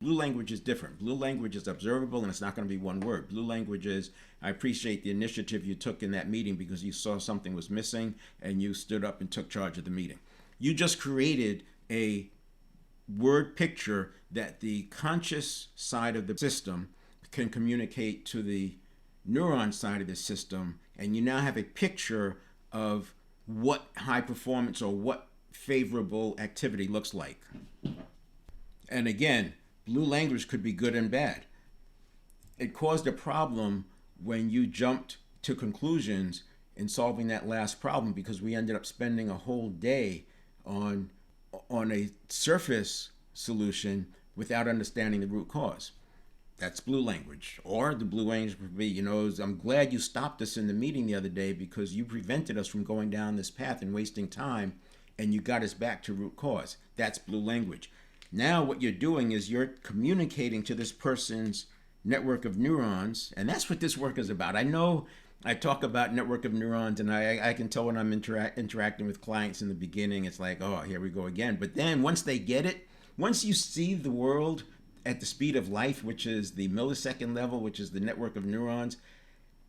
Blue language is different. Blue language is observable, and it's not going to be one word. Blue language is, I appreciate the initiative you took in that meeting because you saw something was missing and you stood up and took charge of the meeting. You just created a word picture that the conscious side of the system can communicate to the neuron side of the system, and you now have a picture of what high performance or what favorable activity looks like. And again, blue language could be good and bad. It caused a problem when you jumped to conclusions in solving that last problem, because we ended up spending a whole day on a surface solution without understanding the root cause. That's blue language. Or the blue language would be, I'm glad you stopped us in the meeting the other day because you prevented us from going down this path and wasting time, and you got us back to root cause. That's blue language. Now what you're doing is you're communicating to this person's network of neurons, and that's what this work is about. I know I talk about network of neurons, and I can tell when I'm interacting with clients in the beginning, it's like, oh, here we go again. But then once they get it, once you see the world at the speed of light, which is the millisecond level, which is the network of neurons,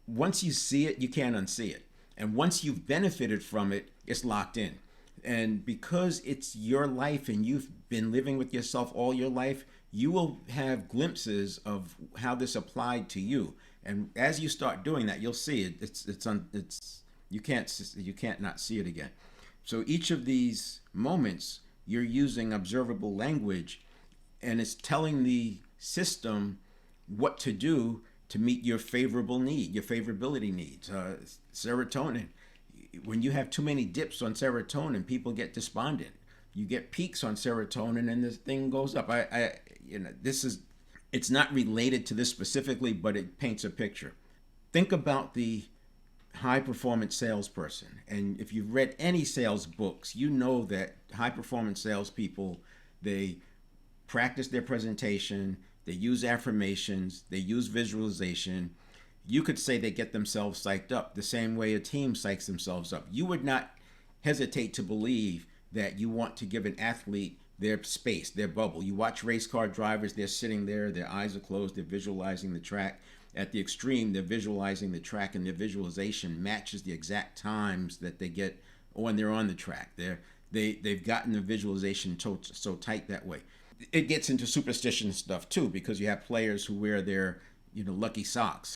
once you see it, you can't unsee it. And once you've benefited from it, it's locked in. And because it's your life and you've been living with yourself all your life, you will have glimpses of how this applied to you. And as you start doing that, you'll see it. You can't not see it again. So each of these moments, you're using observable language, and it's telling the system what to do to meet your favorable need, your favorability needs. Serotonin. When you have too many dips on serotonin, people get despondent. You get peaks on serotonin, and this thing goes up. It's not related to this specifically, but it paints a picture. Think about the high performance salesperson. And if you've read any sales books, you know that high performance salespeople, they practice their presentation, they use affirmations, they use visualization. You could say they get themselves psyched up the same way a team psychs themselves up. You would not hesitate to believe that you want to give an athlete their space, their bubble. You watch race car drivers, they're sitting there, their eyes are closed, they're visualizing the track. At the extreme, they're visualizing the track, and their visualization matches the exact times that they get when they're on the track. They've gotten the visualization so tight that way. It gets into superstition stuff too, because you have players who wear their lucky socks.